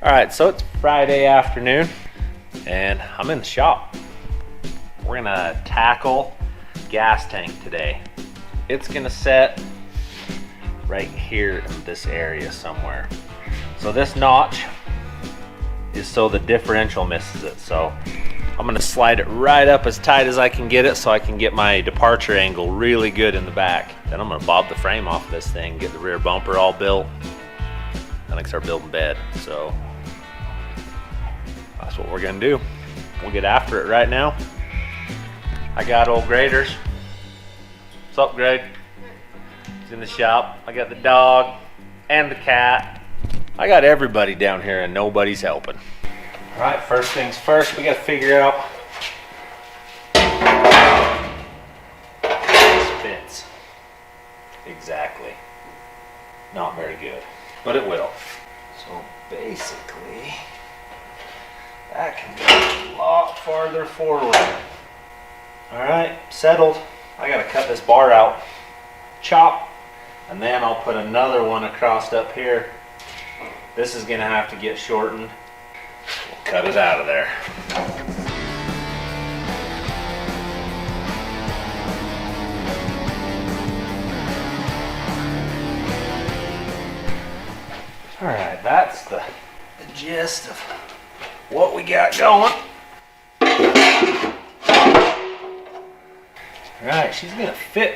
Alright, so it's Friday afternoon and I'm in the shop. We're gonna tackle gas tank today. It's gonna set right here in this area somewhere. So this notch is so the differential misses it. So I'm gonna slide it right up as tight as I can get it so I can get my departure angle really good in the back. Then I'm gonna bob the frame off this thing, get the rear bumper all built, and I can start building bed. So that's what we're gonna do. We'll get after it right now. I got old Graders. What's up, Greg? He's in the shop. I got the dog and the cat. I got everybody down here and nobody's helping. All right, first things first, we gotta figure out this fits exactly. Not very good, but it will. So basically, that can go a lot farther forward. All right, settled. I gotta cut this bar out, chop, and then I'll put another one across up here. This is gonna have to get shortened. We'll cut it out of there. All right, that's the gist of what we got going. All right, she's gonna fit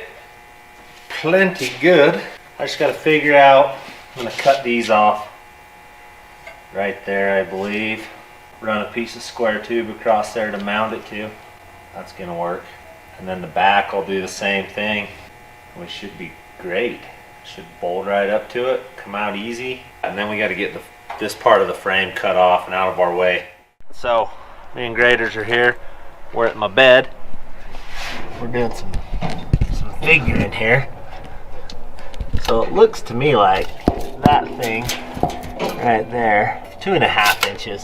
plenty good. I just gotta figure out, I'm gonna cut these off right there, I believe. Run a piece of square tube across there to mount it to. That's gonna work. And then the back, I'll do the same thing. We should be great. Should bolt right up to it, come out easy. And then we gotta get this part of the frame cut off and out of our way. So, me and Graders are here. We're at my bed. We're doing some figuring here. So it looks to me like that thing right there, 2.5 inches.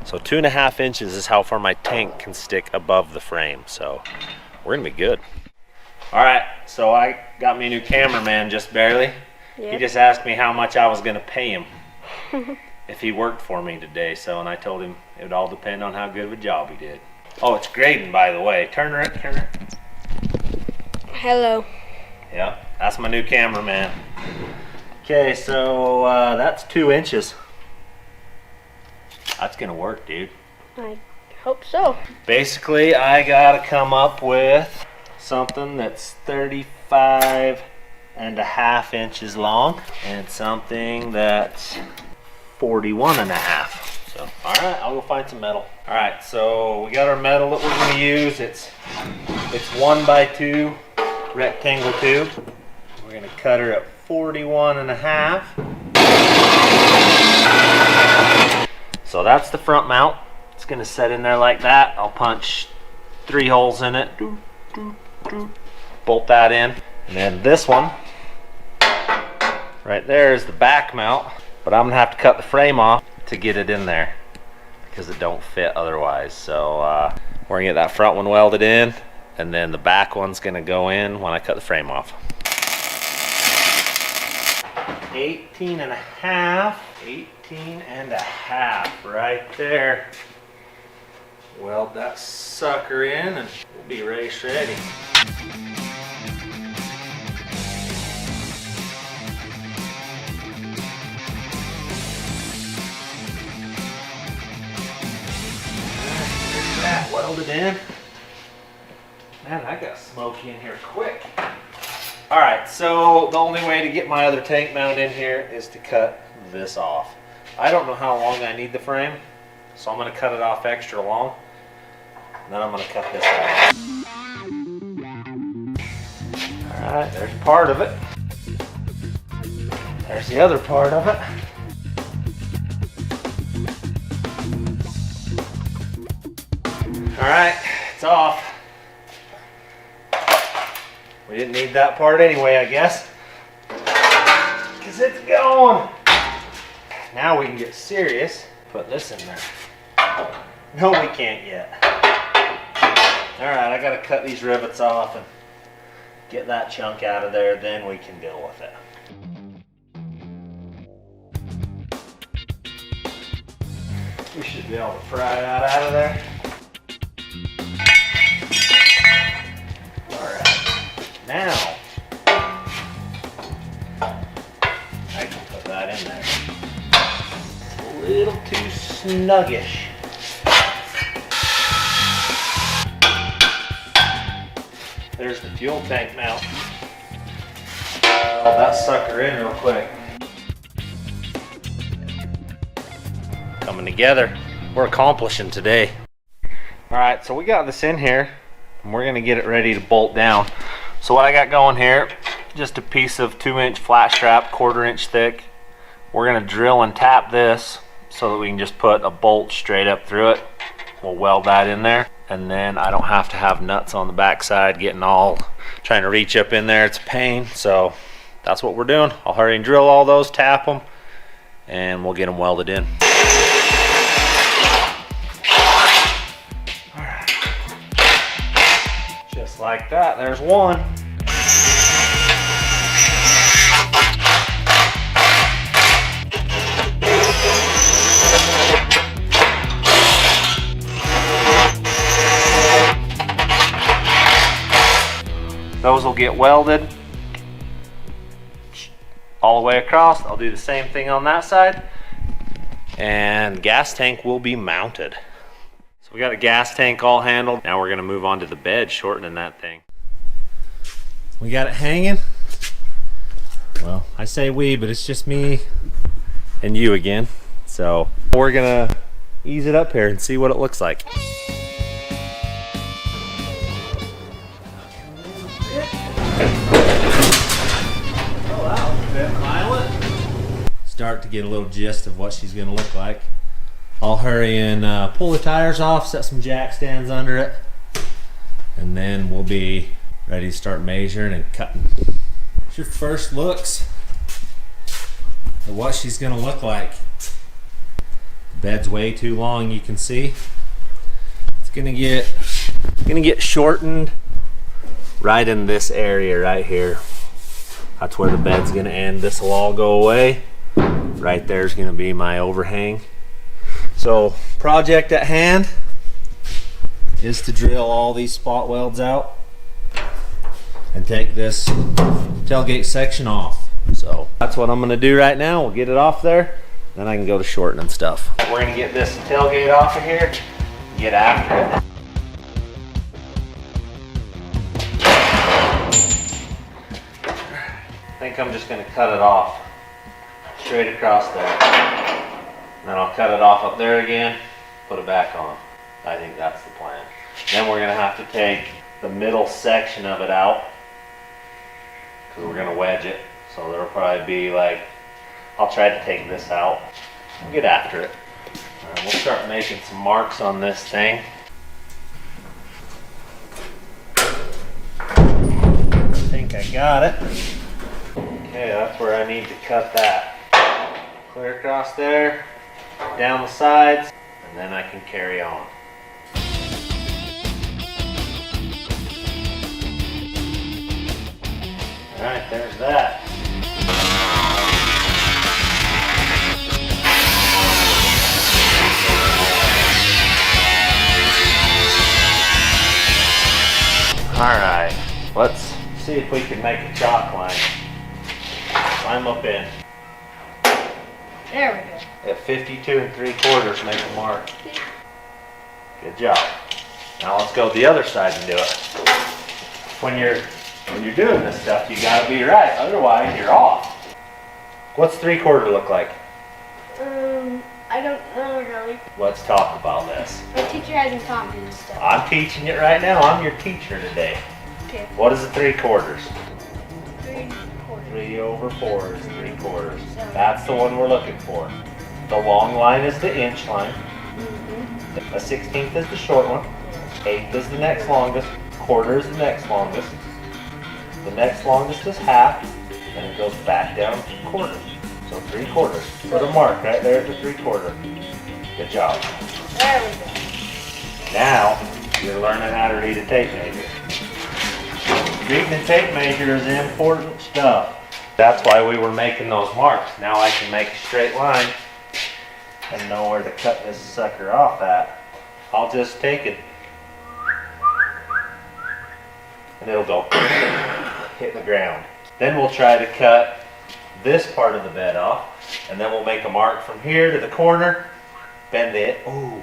So 2.5 inches is how far my tank can stick above the frame. So we're gonna be good. All right, so I got me a new cameraman just barely. Yep. He just asked me how much I was gonna pay him if he worked for me today. So, and I told him it would all depend on how good of a job he did. Oh, it's grading, by the way. Turn her. Hello. Yeah, that's my new cameraman. Okay, so that's 2 inches. That's gonna work, dude. I hope so. Basically, I gotta come up with something that's 35.5 inches long and something that's 41.5. So, all right, I'll go find some metal. All right, so we got our metal that we're gonna use. It's 1x2 rectangle tube. We're gonna cut her at 41.5. So that's the front mount. It's gonna set in there like that. I'll punch 3 holes in it. Bolt that in. And then this one right there is the back mount, but I'm gonna have to cut the frame off to get it in there because it don't fit otherwise. So we're gonna get that front one welded in, and then the back one's gonna go in when I cut the frame off. 18.5 right there. Weld that sucker in and we'll be race ready. That welded in. Man, I got smoky in here quick. All right, so the only way to get my other tank mount in here is to cut this off. I don't know how long I need the frame, so I'm gonna cut it off extra long. And then I'm gonna cut this off. All right, there's part of it. There's the other part of it. All right, it's off. We didn't need that part anyway, I guess, because it's going. Now we can get serious. Put this in there. No, we can't yet. All right, I gotta cut these rivets off and get that chunk out of there, then we can deal with it. should be able to pry that out of there. Alright, now I can put that in there. A little too snuggish. There's the fuel tank mount. Put that sucker in real quick. Coming together. We're accomplishing today. Alright, so we got this in here and we're gonna get it ready to bolt down. So what I got going here, just a piece of 2-inch flat strap, 1/4 inch thick. We're gonna drill and tap this so that we can just put a bolt straight up through it. We'll weld that in there, and then I don't have to have nuts on the backside getting all trying to reach up in there. It's a pain, so that's what we're doing. I'll hurry and drill all those, tap them, and we'll get them welded in. All right. Just like that, there's one. Those will get welded all the way across. I'll do the same thing on that side, and gas tank will be mounted. So we got a gas tank all handled. Now we're gonna move on to the bed, shortening that thing. We got it hanging. Well, I say we, but it's just me and you again. So we're gonna ease it up here and see what it looks like. Start to get a little gist of what she's going to look like. I'll hurry and pull the tires off, set some jack stands under it, and then we'll be ready to start measuring and cutting. Here's your first looks at what she's going to look like. The bed's way too long, you can see. It's going to get shortened right in this area right here. That's where the bed's going to end. This will all go away. Right there's going to be my overhang. So project at hand is to drill all these spot welds out and take this tailgate section off. So that's what I'm going to do right now. We'll get it off there, then I can go to shortening stuff. We're going to get this tailgate off of here and get after it. I think I'm just going to cut it off straight across there. And then I'll cut it off up there again, put it back on. I think that's the plan. Then we're going to have to take the middle section of it out because we're going to wedge it. So there'll probably be like, I'll try to take this out. We'll get after it. All right, we'll start making some marks on this thing. I think I got it. Okay, that's where I need to cut that. Clear across there, down the sides, and then I can carry on. Alright, there's that. Alright, let's see if we can make a chalk line. Climb up in. There we go. At 52 3/4, make a mark. Good job. Now let's go to the other side and do it. When you're doing this stuff, you gotta be right, otherwise you're off. What's 3/4 look like? I don't know really. Let's talk about this. My teacher hasn't taught me this stuff. I'm teaching it right now. I'm your teacher today. Okay. What is a 3/4? 3/4. 3/4 is 3/4. That's the one we're looking for. The long line is the inch line. A 16th is the short one. 1/8 is the next longest. 1/4 is the next longest. The next longest is half, and it goes back down to 1/4. So 3/4. Put a mark right there at the 3/4. Good job. There we go. Now you're learning how to read a tape measure. Reading a tape measure is important stuff. That's why we were making those marks. Now I can make a straight line and know where to cut this sucker off at, I'll just take it and it'll go hit the ground. Then we'll try to cut this part of the bed off, and then we'll make a mark from here to the corner, bend it. Ooh,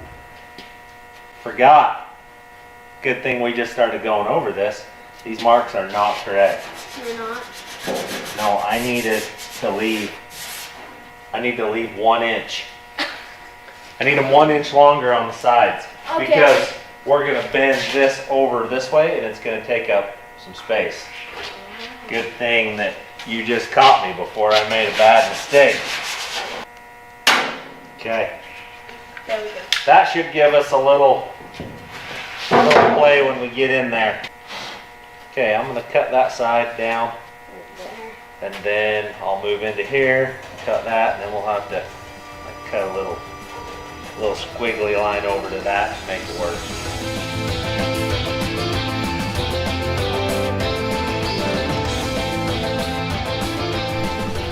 forgot. Good thing we just started going over this. These marks are not correct. You're not? No, I need to leave 1 inch. I need them 1 inch longer on the sides. Okay. Because we're gonna bend this over this way and it's gonna take up some space. Good thing that you just caught me before I made a bad mistake. Okay. There we go. That should give us a little play when we get in there. Okay, I'm gonna cut that side down, and then I'll move into here, cut that, and then we'll have to like, cut a little squiggly line over to that to make it work.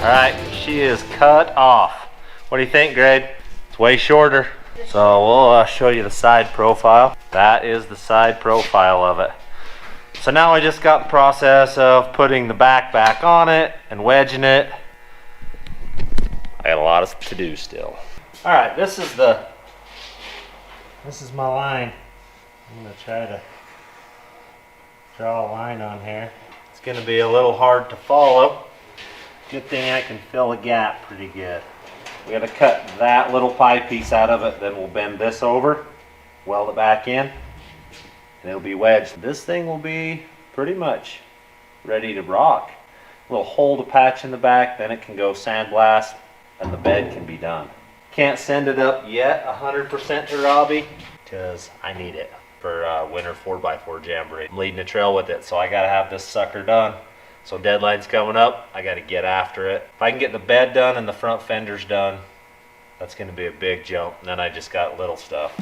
All right, she is cut off. What do you think, Greg? It's way shorter. So we'll show you the side profile. That is the side profile of it. So now I just got the process of putting the back on it and wedging it. I got a lot to do still. All right, this is my line. I'm gonna try to draw a line on here. It's gonna be a little hard to follow. Good thing I can fill a gap pretty good. We gotta cut that little pie piece out of it, then we'll bend this over, weld it back in, and it'll be wedged. This thing will be pretty much ready to rock. We'll hold a patch in the back, then it can go sandblast, and the bed can be done. Can't send it up yet 100% to Robbie, because I need it for winter 4x4 jamboree. I'm leading a trail with it, so I gotta have this sucker done. So deadline's coming up, I gotta get after it. If I can get the bed done and the front fenders done, that's gonna be a big jump. And then I just got little stuff.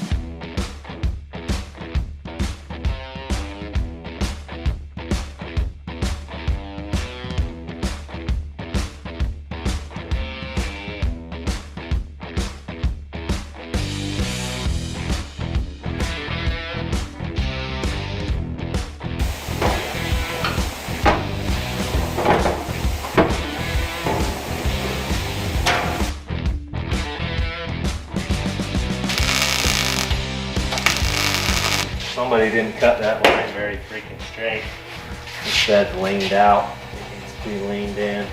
Somebody didn't cut that line very freaking straight. Instead, leaned out. It needs to be leaned in.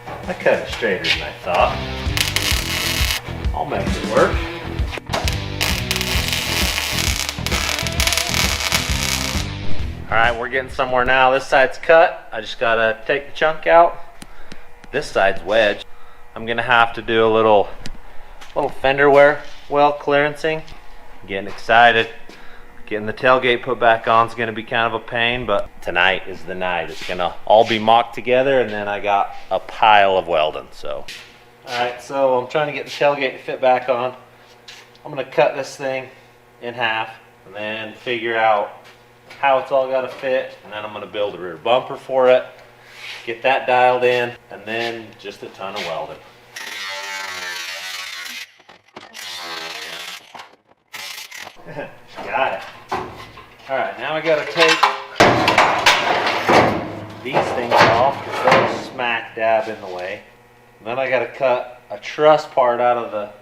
I cut it straighter than I thought. I'll make it work. Alright, we're getting somewhere now. This side's cut. I just gotta take the chunk out. This side's wedged. I'm gonna have to do a little fender wear well clearancing. Getting excited. Getting the tailgate put back on is going to be kind of a pain, but tonight is the night. It's going to all be mocked together, and then I got a pile of welding. So, alright, so I'm trying to get the tailgate to fit back on. I'm going to cut this thing in half and then figure out how it's all got to fit, and then I'm going to build a rear bumper for it, get that dialed in, and then just a ton of welding. Got it. Alright, now I gotta take these things off because they're smack dab in the way. And then I gotta cut a truss part out of the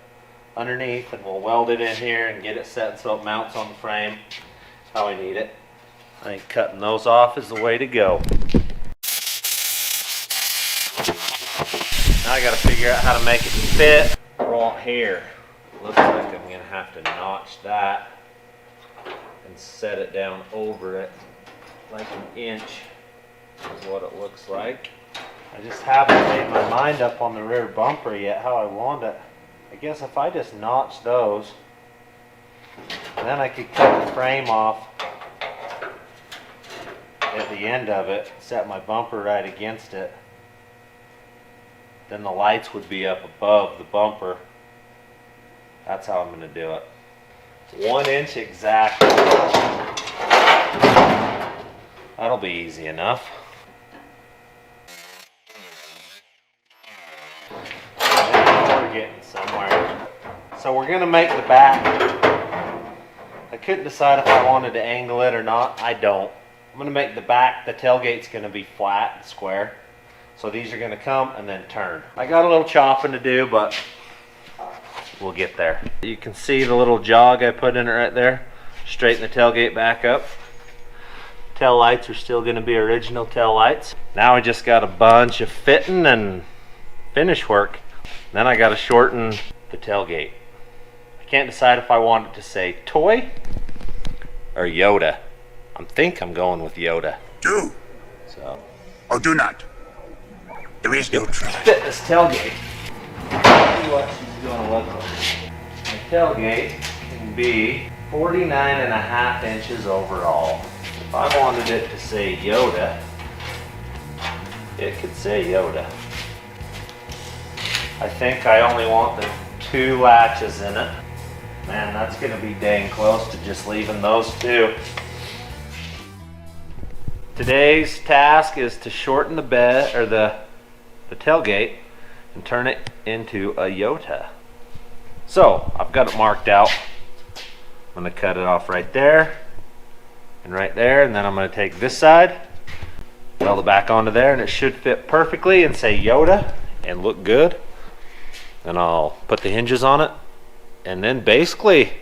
underneath, and we'll weld it in here and get it set so it mounts on the frame how I need it. I think cutting those off is the way to go. Now I gotta figure out how to make it fit right here. Looks like I'm gonna have to notch that and set it down over it like an inch is what it looks like. I just haven't made my mind up on the rear bumper yet how I want it. I guess if I just notch those, then I could cut the frame off at the end of it, set my bumper right against it. Then the lights would be up above the bumper. That's how I'm going to do it. 1 inch exactly. That'll be easy enough. And getting somewhere. So we're gonna make the back. I couldn't decide if I wanted to angle it or not. I don't. I'm gonna make the back, the tailgate's gonna be flat and square. So these are gonna come and then turn. I got a little chopping to do, but we'll get there. You can see the little jog I put in it right there. Straighten the tailgate back up. Tail lights are still gonna be original tail lights. Now I just got a bunch of fitting and finish work. Then I gotta shorten the tailgate. I can't decide if I want it to say toy or Yoda. I think I'm going with Yoda. Do So or do not. There is no try. fit this tailgate. See what she's gonna look like. The tailgate can be 49.5 inches overall. If I wanted it to say Yoda, it could say Yoda. I think I only want the 2 latches in it. Man, that's gonna be dang close to just leaving those 2. Today's task is to shorten the bed or the tailgate and turn it into a Yoda. So I've got it marked out. I'm gonna cut it off right there and right there, and then I'm gonna take this side, weld it back onto there, and it should fit perfectly and say Yoda and look good. Then I'll put the hinges on it, and then basically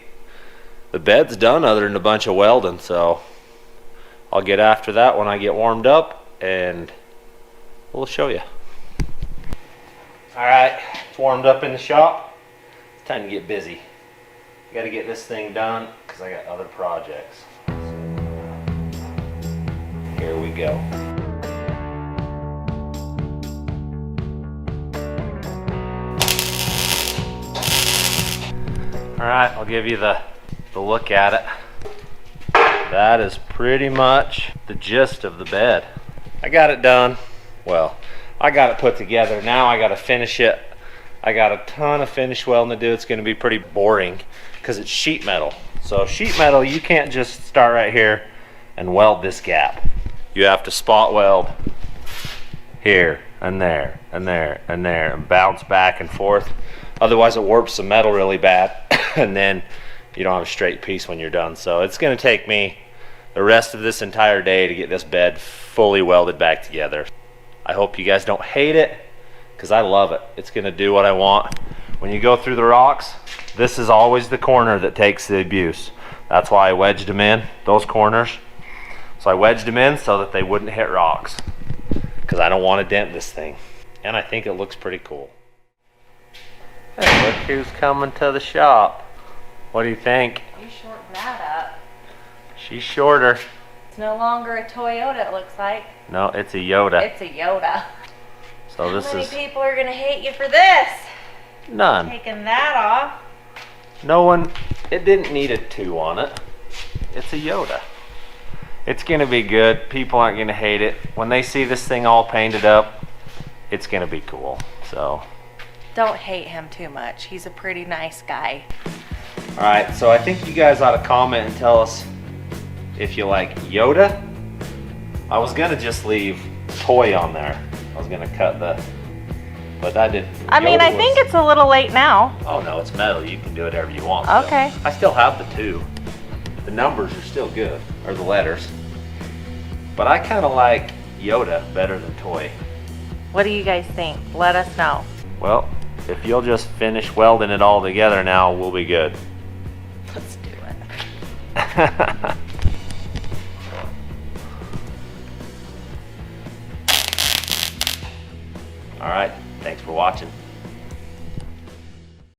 the bed's done other than a bunch of welding. So I'll get after that when I get warmed up and we'll show you. All right, it's warmed up in the shop. It's time to get busy. Got to get this thing done because I got other projects. Here we go. All right, I'll give you the look at it. That is pretty much the gist of the bed. I got it done. Well, I got it put together. Now I got to finish it. I got a ton of finish welding to do. It's going to be pretty boring because it's sheet metal. So sheet metal, you can't just start right here and weld this gap. You have to spot weld here and there and there and there and bounce back and forth. Otherwise it warps the metal really bad and then you don't have a straight piece when you're done. So it's going to take me the rest of this entire day to get this bed fully welded back together. I hope you guys don't hate it because I love it. It's going to do what I want. When you go through the rocks, this is always the corner that takes the abuse. That's why I wedged them in, those corners. So I wedged them in so that they wouldn't hit rocks because I don't want to dent this thing. And I think it looks pretty cool. Hey, look who's coming to the shop. What do you think? You shorten that up. She's shorter. It's no longer a Toyota, it looks like. No, it's a Yoda. It's a Yoda. So this How many is people are gonna hate you for this? none. Taking that off. No one, it didn't need a 2 on it. It's a Yoda. It's gonna be good. People aren't gonna hate it. When they see this thing all painted up, it's gonna be cool. So. Don't hate him too much. He's a pretty nice guy. All right, so I think you guys ought to comment and tell us if you like Yoda. I was gonna just leave toy on there. I was gonna cut but I didn't. I mean, I think it's a little late now. Oh no, it's metal. You can do whatever you want. Okay. So. I still have the 2. The numbers are still good, or the letters. But I kind of like Yoda better than toy. What do you guys think? Let us know. Well, if you'll just finish welding it all together now, we'll be good. Let's do it. All right, thanks for watching.